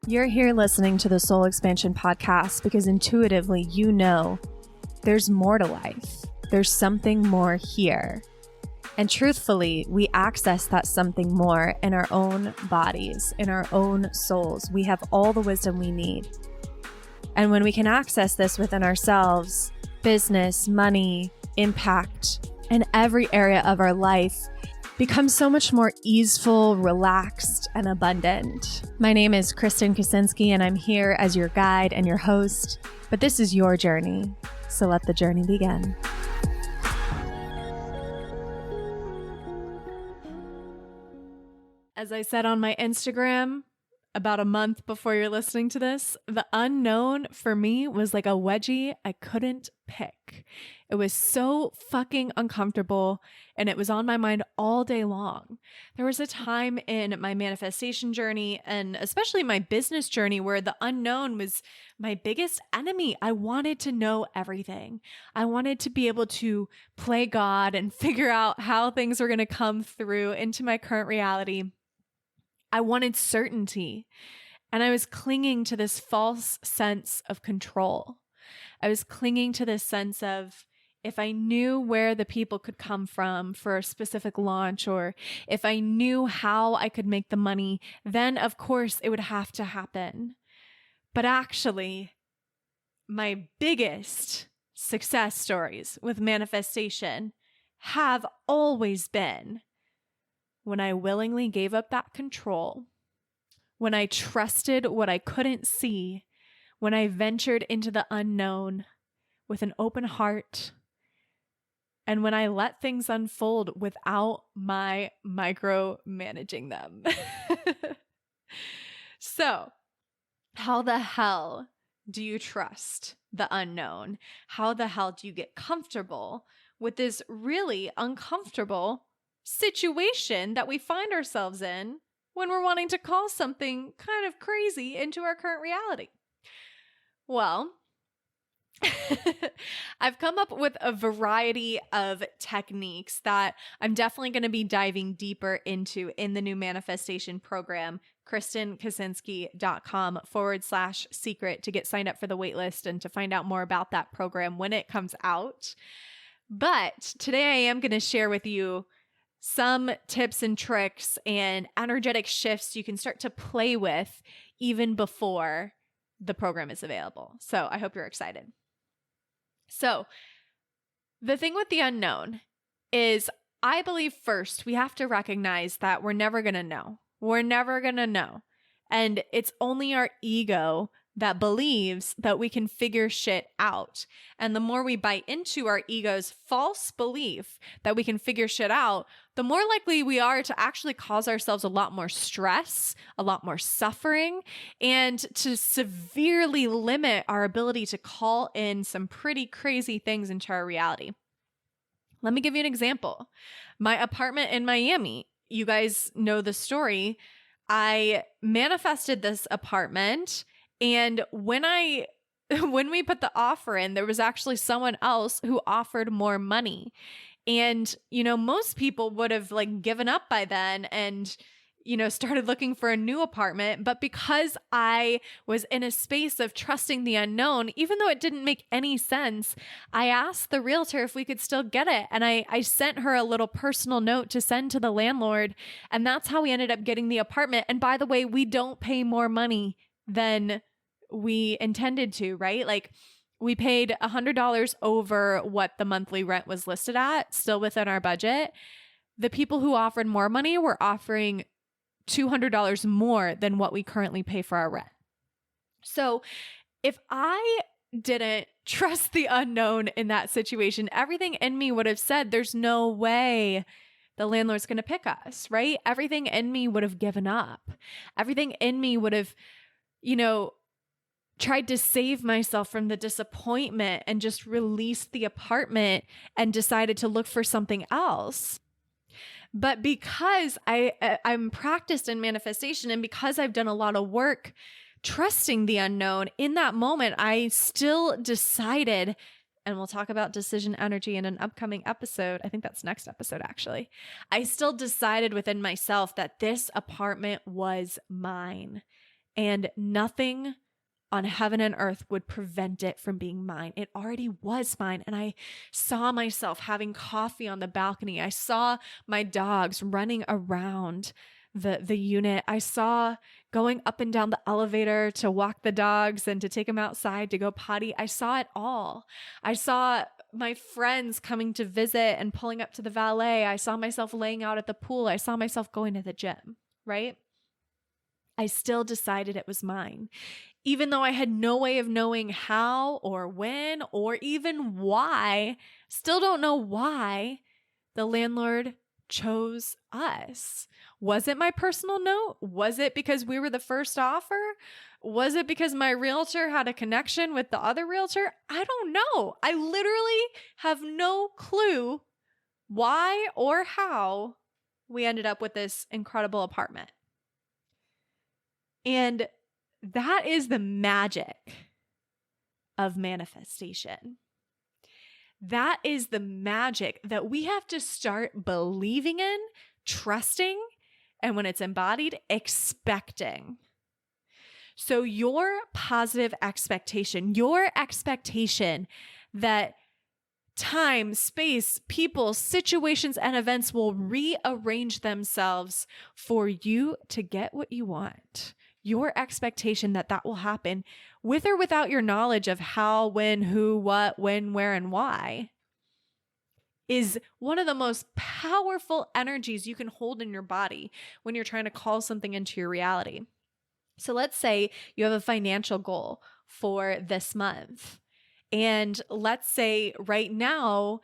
You're here listening to the Soul Expansion Podcast because intuitively you know there's more to life. There's something more here. And truthfully, we access that something more in our own bodies, in our own souls. We have all the wisdom we need. And when we can access this within ourselves, business, money, impact, and every area of our life becomes so much more easeful, relaxed, and abundant. My name is Kristen Kaczynski, and I'm here as your guide and your host, but this is your journey, so let the journey begin. As I said on my Instagram about a month before you're listening to this, the unknown for me was like a wedgie I couldn't pick. It was so fucking uncomfortable, and it was on my mind all day long. There was a time in my manifestation journey, and especially my business journey, where the unknown was my biggest enemy. I wanted to know everything. I wanted to be able to play God and figure out how things were going to come through into my current reality. I wanted certainty, and I was clinging to this false sense of control. I was clinging to this sense of, if I knew where the people could come from for a specific launch, or if I knew how I could make the money, then of course it would have to happen. But actually, my biggest success stories with manifestation have always been when I willingly gave up that control, when I trusted what I couldn't see, when I ventured into the unknown with an open heart, and when I let things unfold without my micromanaging them. So, how the hell do you trust the unknown? How the hell do you get comfortable with this really uncomfortable situation that we find ourselves in when we're wanting to call something kind of crazy into our current reality? Well, I've come up with a variety of techniques that I'm definitely going to be diving deeper into in the new manifestation program, KristenKaczynski.com/secret, to get signed up for the waitlist and to find out more about that program when it comes out. But today I am going to share with you some tips and tricks and energetic shifts you can start to play with even before the program is available. So I hope you're excited. So the thing with the unknown is, I believe first we have to recognize that we're never going to know. We're never going to know. And it's only our ego that believes that we can figure shit out. And the more we buy into our ego's false belief that we can figure shit out, the more likely we are to actually cause ourselves a lot more stress, a lot more suffering, and to severely limit our ability to call in some pretty crazy things into our reality. Let me give you an example. My apartment in Miami, you guys know the story. I manifested this apartment, and when we put the offer in, there was actually someone else who offered more money. And, most people would have given up by then and, started looking for a new apartment. But because I was in a space of trusting the unknown, even though it didn't make any sense, I asked the realtor if we could still get it. And I sent her a little personal note to send to the landlord. And that's how we ended up getting the apartment. And by the way, we don't pay more money than we intended to, right? We paid $100 over what the monthly rent was listed at, still within our budget. The people who offered more money were offering $200 more than what we currently pay for our rent. So if I didn't trust the unknown in that situation, everything in me would have said, there's no way the landlord's going to pick us, right? Everything in me would have given up. Everything in me would have, tried to save myself from the disappointment and just released the apartment and decided to look for something else. But because I'm practiced in manifestation, and because I've done a lot of work trusting the unknown, in that moment, I still decided, and we'll talk about decision energy in an upcoming episode. I think that's next episode, actually. I still decided within myself that this apartment was mine. and nothing on heaven and earth would prevent it from being mine. It already was mine. And I saw myself having coffee on the balcony. I saw my dogs running around the unit. I saw going up and down the elevator to walk the dogs and to take them outside to go potty. I saw it all. I saw my friends coming to visit and pulling up to the valet. I saw myself laying out at the pool. I saw myself going to the gym, right? I still decided it was mine, even though I had no way of knowing how or when or even why. Still don't know why the landlord chose us. Was it my personal note? Was it because we were the first offer? Was it because my realtor had a connection with the other realtor? I don't know. I literally have no clue why or how we ended up with this incredible apartment. And that is the magic of manifestation. That is the magic that we have to start believing in, trusting, and when it's embodied, expecting. So your positive expectation, your expectation that time, space, people, situations, and events will rearrange themselves for you to get what you want. Your expectation that that will happen with or without your knowledge of how, when, who, what, when, where, and why is one of the most powerful energies you can hold in your body when you're trying to call something into your reality. So let's say you have a financial goal for this month. And let's say right now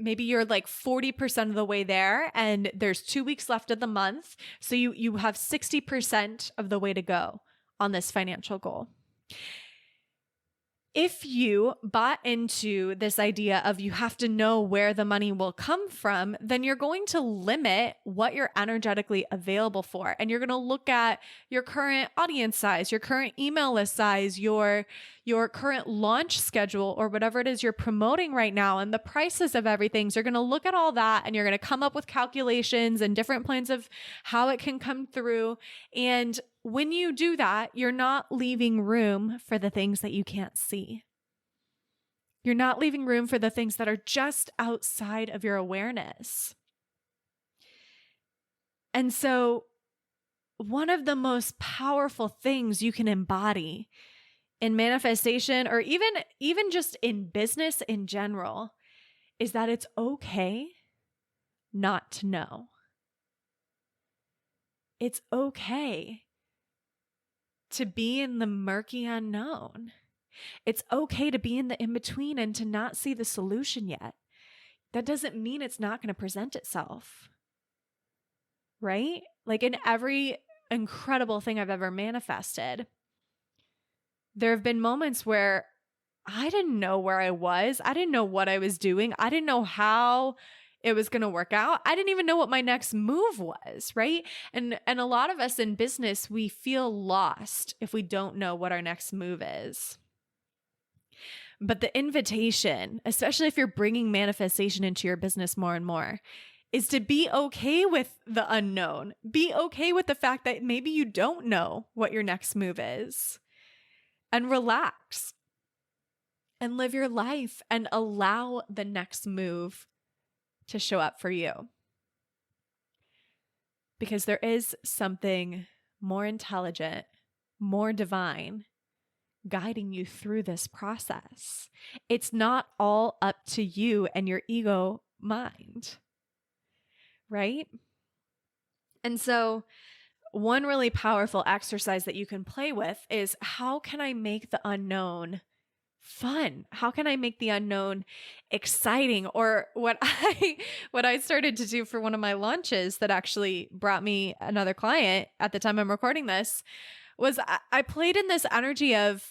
maybe you're like 40% of the way there and there's 2 weeks left of the month. So you have 60% of the way to go on this financial goal. If you bought into this idea of you have to know where the money will come from, then you're going to limit what you're energetically available for. And you're going to look at your current audience size, your current email list size, your current launch schedule, or whatever it is you're promoting right now, and the prices of everything. So you're going to look at all that and you're going to come up with calculations and different plans of how it can come through. And when you do that, you're not leaving room for the things that you can't see. You're not leaving room for the things that are just outside of your awareness. And so, one of the most powerful things you can embody in manifestation, or even just in business in general, is that it's okay not to know. It's okay to be in the murky unknown. It's okay to be in the in-between and to not see the solution yet. That doesn't mean it's not going to present itself, right? Like in every incredible thing I've ever manifested, there have been moments where I didn't know where I was. I didn't know what I was doing. I didn't know how it was going to work out. I didn't even know what my next move was, right? And a lot of us in business, we feel lost if we don't know what our next move is. But the invitation, especially if you're bringing manifestation into your business more and more, is to be okay with the unknown. Be okay with the fact that maybe you don't know what your next move is. And relax and live your life and allow the next move to show up for you. Because there is something more intelligent, more divine guiding you through this process. It's not all up to you and your ego mind, right? And so one really powerful exercise that you can play with is, how can I make the unknown fun? How can I make the unknown exciting? Or what I started to do for one of my launches that actually brought me another client at the time I'm recording this was I played in this energy of,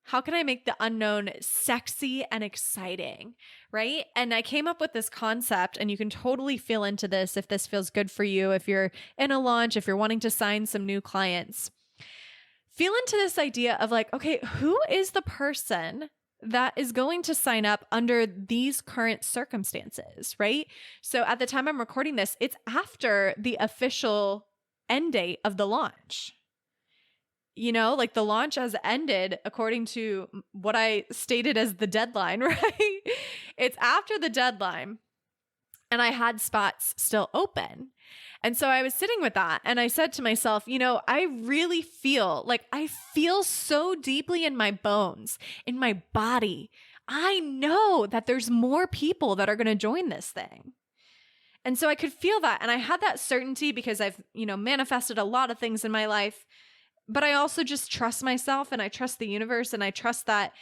how can I make the unknown sexy and exciting, right? And I came up with this concept, and you can totally feel into this if this feels good for you, if you're in a launch, if you're wanting to sign some new clients. Feel into this idea of like, okay, who is the person that is going to sign up under these current circumstances, right? So at the time I'm recording this, it's after the official end date of the launch. like the launch has ended according to what I stated as the deadline, right? It's after the deadline and I had spots still open. And so I was sitting with that and I said to myself, I really feel like I feel so deeply in my bones, in my body. I know that there's more people that are going to join this thing. And so I could feel that. And I had that certainty because I've, manifested a lot of things in my life, but I also just trust myself and I trust the universe and I trust that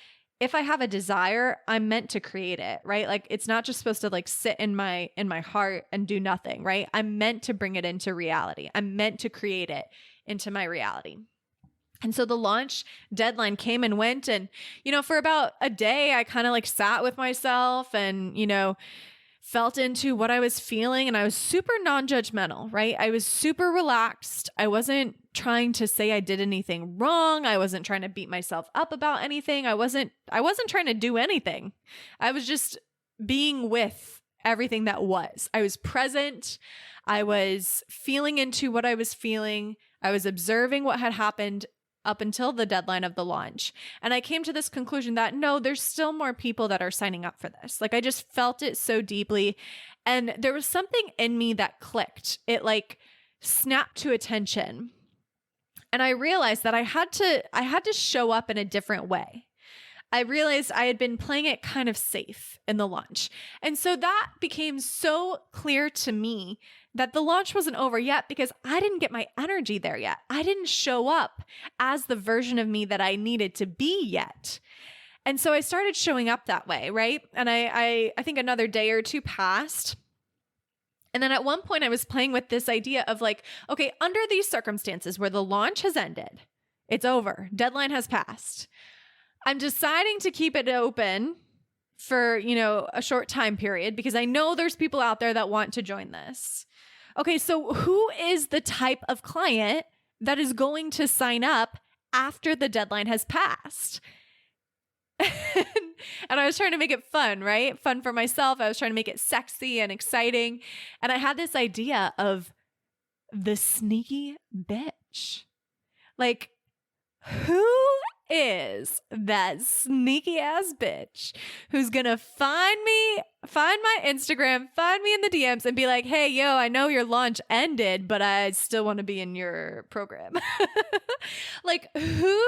if I have a desire, I'm meant to create it, right? Like it's not just supposed to like sit in my heart and do nothing, right? I'm meant to bring it into reality. I'm meant to create it into my reality. And so the launch deadline came and went. And, for about a day, I kind of like sat with myself and, felt into what I was feeling. And I was super non-judgmental, right? I was super relaxed. I wasn't trying to say I did anything wrong. I wasn't trying to beat myself up about anything. I wasn't trying to do anything. I was just being with everything that was. I was present. I was feeling into what I was feeling. I was observing what had happened up until the deadline of the launch. And I came to this conclusion that no, there's still more people that are signing up for this. Like I just felt it so deeply. And there was something in me that clicked. It like snapped to attention. And I realized that I had to show up in a different way. I realized I had been playing it kind of safe in the launch. And so that became so clear to me that the launch wasn't over yet because I didn't get my energy there yet. I didn't show up as the version of me that I needed to be yet. And so I started showing up that way, right? And I think another day or two passed. And then at one point I was playing with this idea of like, okay, under these circumstances where the launch has ended, it's over, deadline has passed. I'm deciding to keep it open for, a short time period because I know there's people out there that want to join this. Okay, so who is the type of client that is going to sign up after the deadline has passed? And I was trying to make it fun, right? Fun for myself. I was trying to make it sexy and exciting. And I had this idea of the sneaky bitch. Like, who is that sneaky ass bitch who's gonna find my Instagram, find me in the DMs and be like, hey, yo, I know your launch ended, but I still want to be in your program. Like, who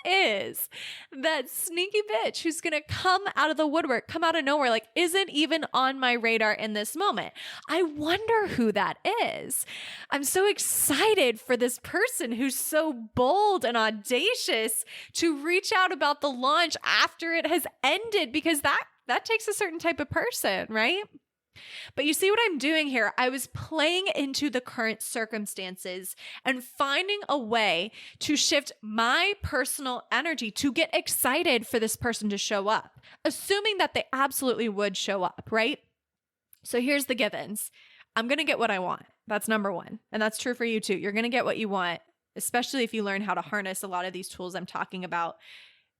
is that sneaky bitch who's gonna come out of the woodwork, come out of nowhere, like isn't even on my radar in this moment? I wonder who that is. I'm so excited for this person who's so bold and audacious to reach out about the launch after it has ended, because that takes a certain type of person, right? But you see what I'm doing here? I was playing into the current circumstances and finding a way to shift my personal energy to get excited for this person to show up, assuming that they absolutely would show up, right? So here's the givens. I'm going to get what I want. That's number one. And that's true for you too. You're going to get what you want, especially if you learn how to harness a lot of these tools I'm talking about.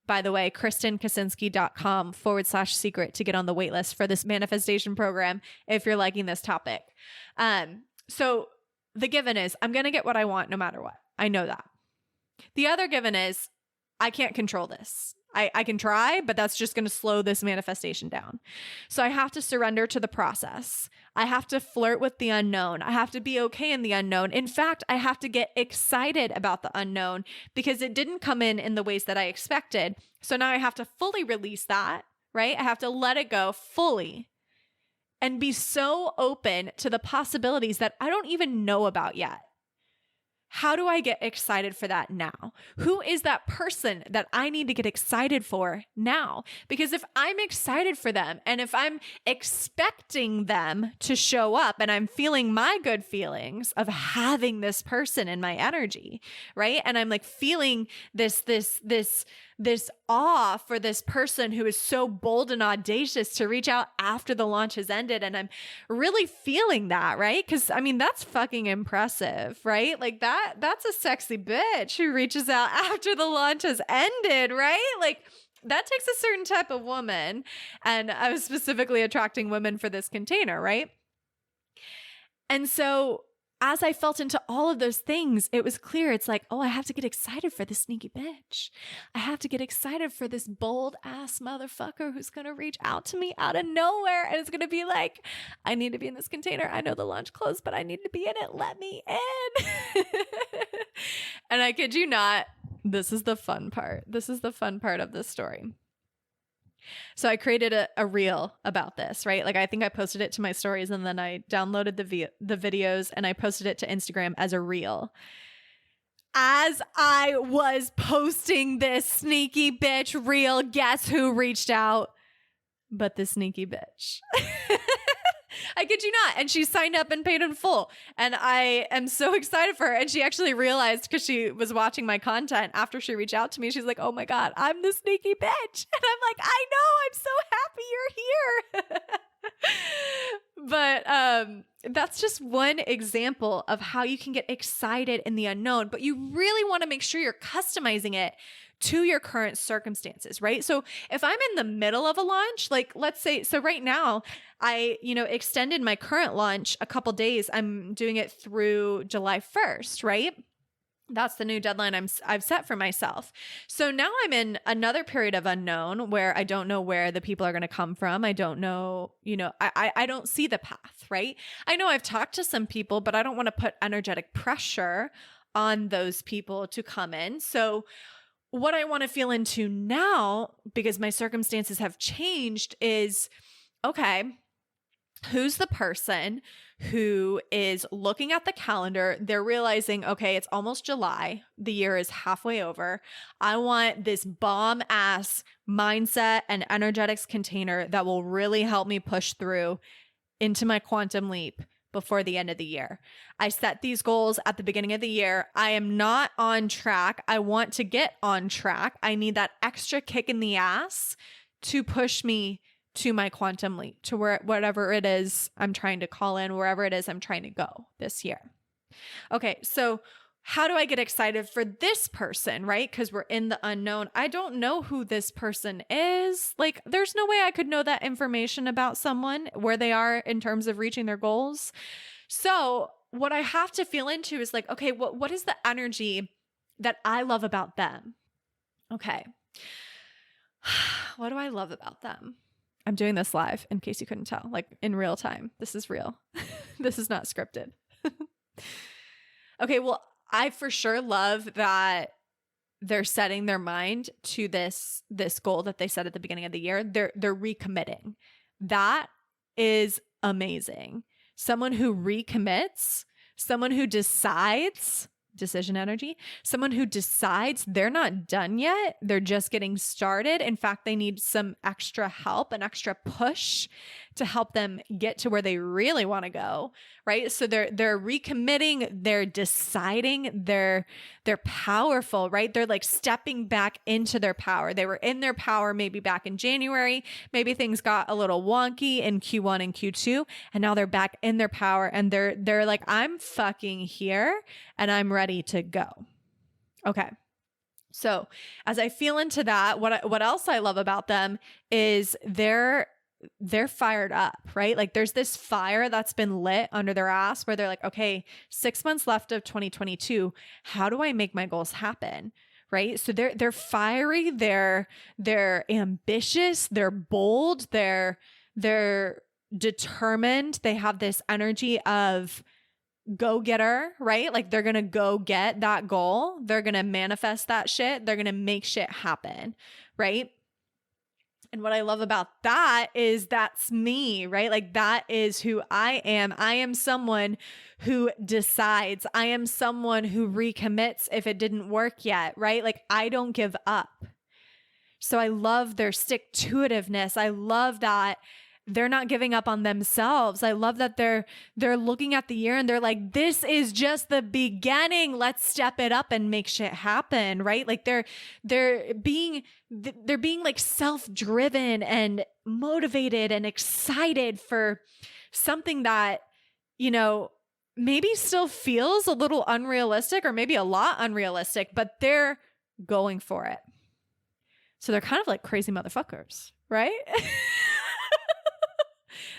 By the way, KristenKaczynski.com/secret to get on the wait list for this manifestation program if you're liking this topic. So the given is I'm going to get what I want no matter what. I know that. The other given is I can't control this. I can try, but that's just going to slow this manifestation down. So I have to surrender to the process. I have to flirt with the unknown. I have to be okay in the unknown. In fact, I have to get excited about the unknown because it didn't come in the ways that I expected. So now I have to fully release that, right? I have to let it go fully and be so open to the possibilities that I don't even know about yet. How do I get excited for that now? Who is that person that I need to get excited for now? Because if I'm excited for them and if I'm expecting them to show up and I'm feeling my good feelings of having this person in my energy, right? And I'm like feeling this awe for this person who is so bold and audacious to reach out after the launch has ended. And I'm really feeling that, right? Because I mean, that's fucking impressive, right? Like that's a sexy bitch who reaches out after the launch has ended, right? Like that takes a certain type of woman. And I was specifically attracting women for this container, right? And so as I felt into all of those things, it was clear. It's like, oh, I have to get excited for this sneaky bitch. I have to get excited for this bold ass motherfucker who's going to reach out to me out of nowhere. And it's going to be like, I need to be in this container. I know the launch closed, but I need to be in it. Let me in. And I kid you not, this is the fun part. This is the fun part of this story. So I created a reel about this, right? Like I think I posted it to my stories and then I downloaded the videos and I posted it to Instagram as a reel. As I was posting this sneaky bitch reel, guess who reached out? But the sneaky bitch. I kid you not. And she signed up and paid in full. And I am so excited for her. And she actually realized, because she was watching my content after she reached out to me, she's like, oh my God, I'm the sneaky bitch. And I'm like, I know, I'm so happy you're here. But that's just one example of how you can get excited in the unknown, but you really want to make sure you're customizing it to your current circumstances, right? So if I'm in the middle of a launch, like let's say, so right now I, extended my current launch a couple days. I'm doing it through July 1st, right? That's the new deadline I've set for myself. So now I'm in another period of unknown where I don't know where the people are going to come from. I don't know, I don't see the path, right? I know I've talked to some people, but I don't want to put energetic pressure on those people to come in. So what I want to feel into now, because my circumstances have changed, is, okay, who's the person who is looking at the calendar? They're realizing, okay, it's almost July. The year is halfway over. I want this bomb ass mindset and energetics container that will really help me push through into my quantum leap before the end of the year. I set these goals at the beginning of the year. I am not on track. I want to get on track. I need that extra kick in the ass to push me to my quantum leap, to whatever it is I'm trying to call in, wherever it is I'm trying to go this year. Okay, so how do I get excited for this person, right? Because we're in the unknown. I don't know who this person is. Like, there's no way I could know that information about someone, where they are in terms of reaching their goals. So what I have to feel into is like, okay, what is the energy that I love about them? Okay. What do I love about them? I'm doing this live in case you couldn't tell, like in real time. This is real. This is not scripted. Okay, well, I for sure love that they're setting their mind to this goal that they set at the beginning of the year. They're recommitting. That is amazing. Someone who recommits, someone who decides, decision energy, someone who decides they're not done yet. They're just getting started. In fact, they need some extra help, an extra push to help them get to where they really want to go, right? So they're recommitting, they're deciding, they're powerful, right? They're like stepping back into their power. They were in their power maybe back in January. Maybe things got a little wonky in Q1 and Q2, and now they're back in their power and they're like, I'm fucking here and I'm ready to go. Okay. So as I feel into that, what else I love about them is they're fired up, right? Like there's this fire that's been lit under their ass where they're like, okay, 6 months left of 2022. How do I make my goals happen? Right? So they're fiery, they're ambitious, they're bold, they're determined. They have this energy of go-getter, right? Like they're going to go get that goal. They're going to manifest that shit. They're going to make shit happen, right? And what I love about that is that's me, right? Like that is who I am. I am someone who decides. I am someone who recommits if it didn't work yet, right? Like I don't give up. So I love their stick-to-itiveness. I love that they're not giving up on themselves. I love that they're looking at the year and they're like, this is just the beginning. Let's step it up and make shit happen, right? Like they're being like self-driven and motivated and excited for something that, maybe still feels a little unrealistic or maybe a lot unrealistic, but they're going for it. So they're kind of like crazy motherfuckers, right?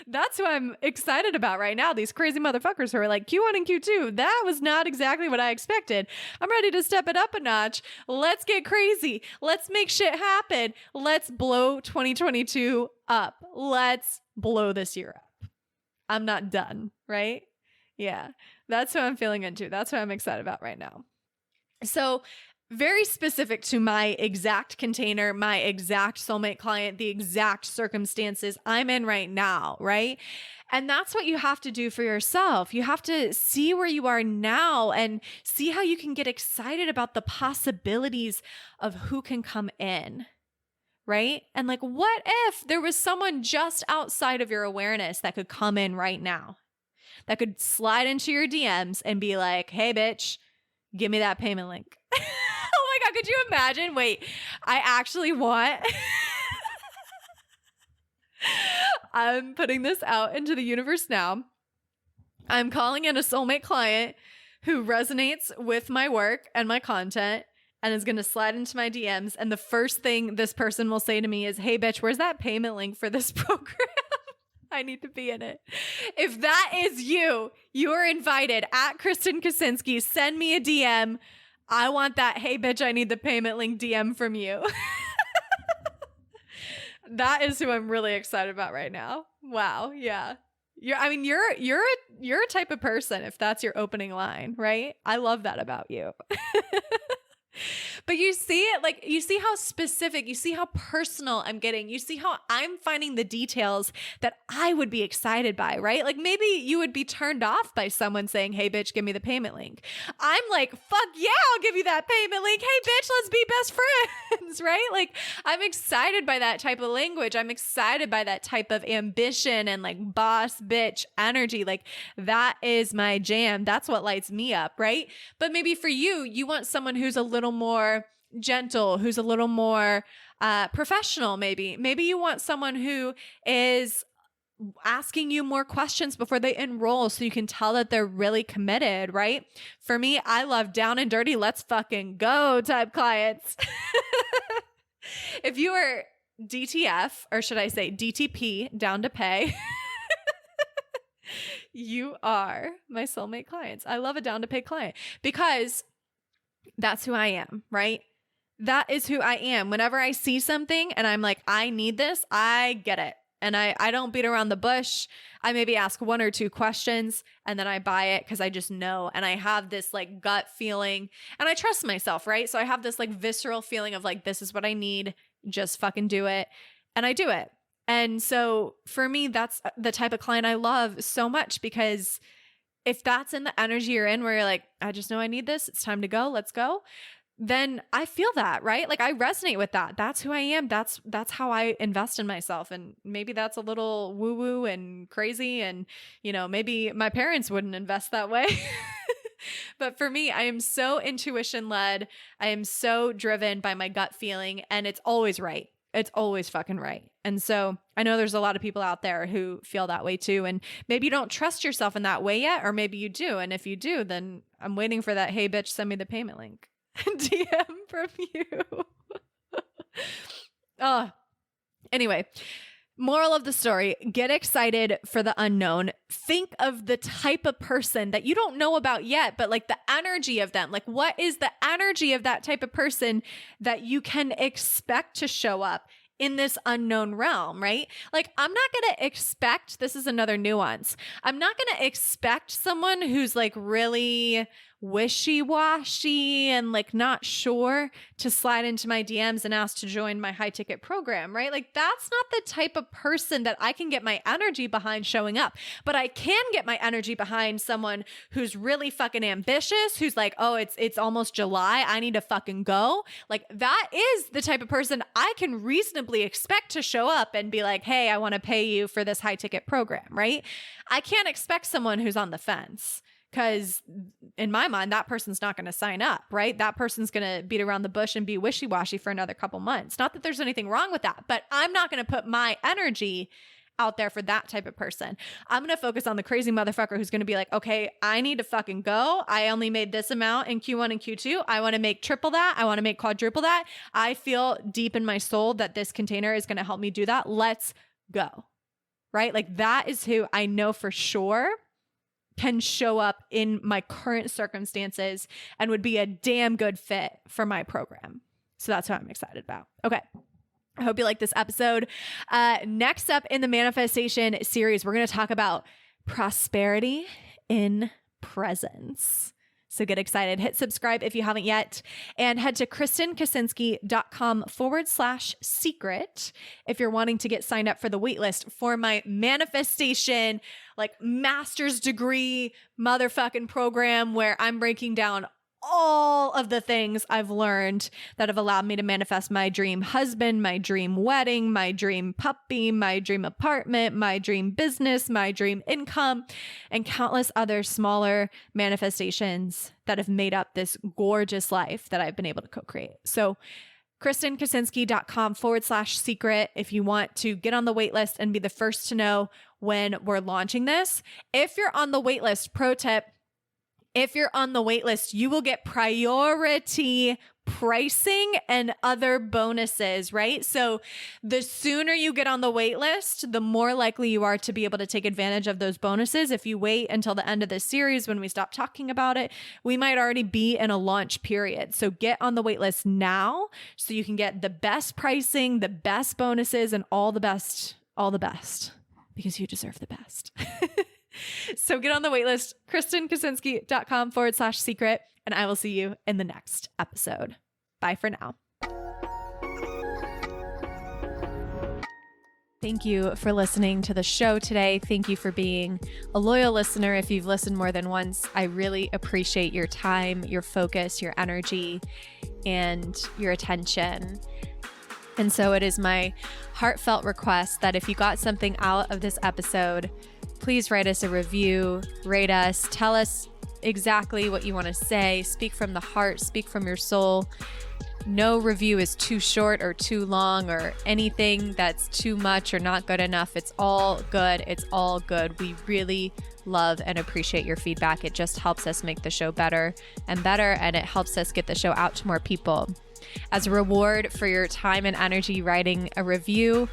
That's what I'm excited about right now. These crazy motherfuckers who are like Q1 and Q2. That was not exactly what I expected. I'm ready to step it up a notch. Let's get crazy. Let's make shit happen. Let's blow 2022 up. Let's blow this year up. I'm not done, right? Yeah. That's what I'm feeling into. That's what I'm excited about right now. So, very specific to my exact container, my exact soulmate client, the exact circumstances I'm in right now, right? And that's what you have to do for yourself. You have to see where you are now and see how you can get excited about the possibilities of who can come in, right? And like, what if there was someone just outside of your awareness that could come in right now, that could slide into your DMs and be like, hey, bitch, give me that payment link. Oh my God, could you imagine? Wait, I actually want... I'm putting this out into the universe now. I'm calling in a soulmate client who resonates with my work and my content and is going to slide into my DMs. And the first thing this person will say to me is, hey, bitch, where's that payment link for this program? I need to be in it. If that is you, you are invited at Kristen Kaczynski. Send me a DM. I want that, hey, bitch, I need the payment link DM from you. That is who I'm really excited about right now. Wow. Yeah. You're a type of person if that's your opening line, right? I love that about you. But you see it, like, you see how specific, you see how personal I'm getting. You see how I'm finding the details that I would be excited by, right? Like maybe you would be turned off by someone saying, hey, bitch, give me the payment link. I'm like, fuck yeah, I'll give you that payment link. Hey, bitch, let's be best friends, right? Like I'm excited by that type of language. I'm excited by that type of ambition and like boss bitch energy. Like that is my jam. That's what lights me up, right? But maybe for you, you want someone who's a little more gentle, who's a little more professional. Maybe you want someone who is asking you more questions before they enroll so you can tell that they're really committed, right? For me, I love down and dirty, let's fucking go type clients. If you are DTF, or should I say DTP, down to pay, you are my soulmate clients. I love a down to pay client because that's who I am, right? That is who I am. Whenever I see something and I'm like, I need this, I get it. And I don't beat around the bush. I maybe ask one or two questions and then I buy it because I just know. And I have this like gut feeling and I trust myself, right? So I have this like visceral feeling of like, this is what I need. Just fucking do it. And I do it. And so for me, that's the type of client I love so much because if that's in the energy you're in where you're like, I just know I need this, it's time to go, let's go, then I feel that, right? Like I resonate with that. That's who I am. That's how I invest in myself. And maybe that's a little woo woo and crazy. And, you know, maybe my parents wouldn't invest that way. But for me, I am so intuition led. I am so driven by my gut feeling and it's always right. It's always fucking right. And so I know there's a lot of people out there who feel that way too. And maybe you don't trust yourself in that way yet, or maybe you do. And if you do, then I'm waiting for that, hey, bitch, send me the payment link. DM from you. Anyway, moral of the story, get excited for the unknown. Think of the type of person that you don't know about yet, but like the energy of them. Like what is the energy of that type of person that you can expect to show up in this unknown realm, right? Like I'm not going to expect, this is another nuance. I'm not going to expect someone who's like really wishy-washy and like not sure to slide into my DMs and ask to join my high ticket program, right? Like that's not the type of person that I can get my energy behind showing up, but I can get my energy behind someone who's really fucking ambitious, who's like, oh, it's almost July, I need to fucking go. Like that is the type of person I can reasonably expect to show up and be like, hey, I want to pay you for this high ticket program, right? I can't expect someone who's on the fence. Because in my mind, that person's not going to sign up, right? That person's going to beat around the bush and be wishy-washy for another couple months. Not that there's anything wrong with that, but I'm not going to put my energy out there for that type of person. I'm going to focus on the crazy motherfucker who's going to be like, okay, I need to fucking go. I only made this amount in Q1 and Q2. I want to make triple that. I want to make quadruple that. I feel deep in my soul that this container is going to help me do that. Let's go. right? Like that is who I know for sure can show up in my current circumstances and would be a damn good fit for my program. So that's what I'm excited about. Okay. I hope you like this episode. Next up in the manifestation series, we're going to talk about prosperity in presence. So get excited. Hit subscribe if you haven't yet, and head to KristenKaczynski.com/secret if you're wanting to get signed up for the waitlist for my manifestation, like master's degree motherfucking program where I'm breaking down all of the things I've learned that have allowed me to manifest my dream husband, my dream wedding, my dream puppy, my dream apartment, my dream business, my dream income, and countless other smaller manifestations that have made up this gorgeous life that I've been able to co-create. So KristenKaczynski.com/secret if you want to get on the waitlist and be the first to know when we're launching this. If you're on the waitlist, pro tip, if you're on the waitlist, you will get priority pricing and other bonuses, right? So the sooner you get on the waitlist, the more likely you are to be able to take advantage of those bonuses. If you wait until the end of this series when we stop talking about it, we might already be in a launch period. So get on the waitlist now so you can get the best pricing, the best bonuses, and all the best, because you deserve the best. So get on the waitlist, KristenKaczynski.com/secret, and I will see you in the next episode. Bye for now. Thank you for listening to the show today. Thank you for being a loyal listener. If you've listened more than once, I really appreciate your time, your focus, your energy, and your attention. And so it is my heartfelt request that if you got something out of this episode, please write us a review, rate us, tell us exactly what you want to say, speak from the heart, speak from your soul. No review is too short or too long or anything that's too much or not good enough. It's all good. It's all good. We really love and appreciate your feedback. It just helps us make the show better, and it helps us get the show out to more people. As a reward for your time and energy writing a review,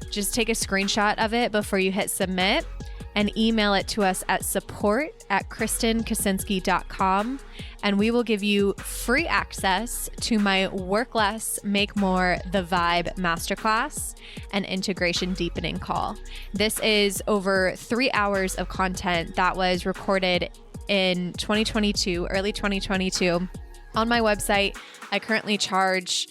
just take a screenshot of it before you hit submit and email it to us at support@KristenKaczynski.com, and we will give you free access to my Work Less, Make More, The Vibe Masterclass and Integration Deepening Call. This is over 3 hours of content that was recorded in 2022, early 2022. On my website, I currently charge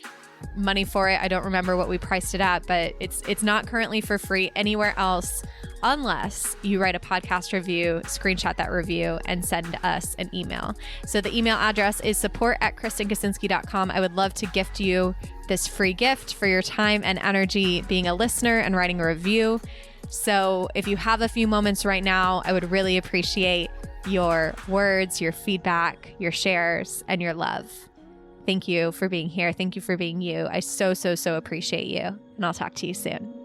money for it. I don't remember what we priced it at, but it's not currently for free anywhere else unless you write a podcast review, screenshot that review, and send us an email. So the email address is support@KristenKaczynski.com. I would love to gift you this free gift for your time and energy being a listener and writing a review. So if you have a few moments right now, I would really appreciate your words, your feedback, your shares, and your love. Thank you for being here. Thank you for being you. I so appreciate you. And I'll talk to you soon.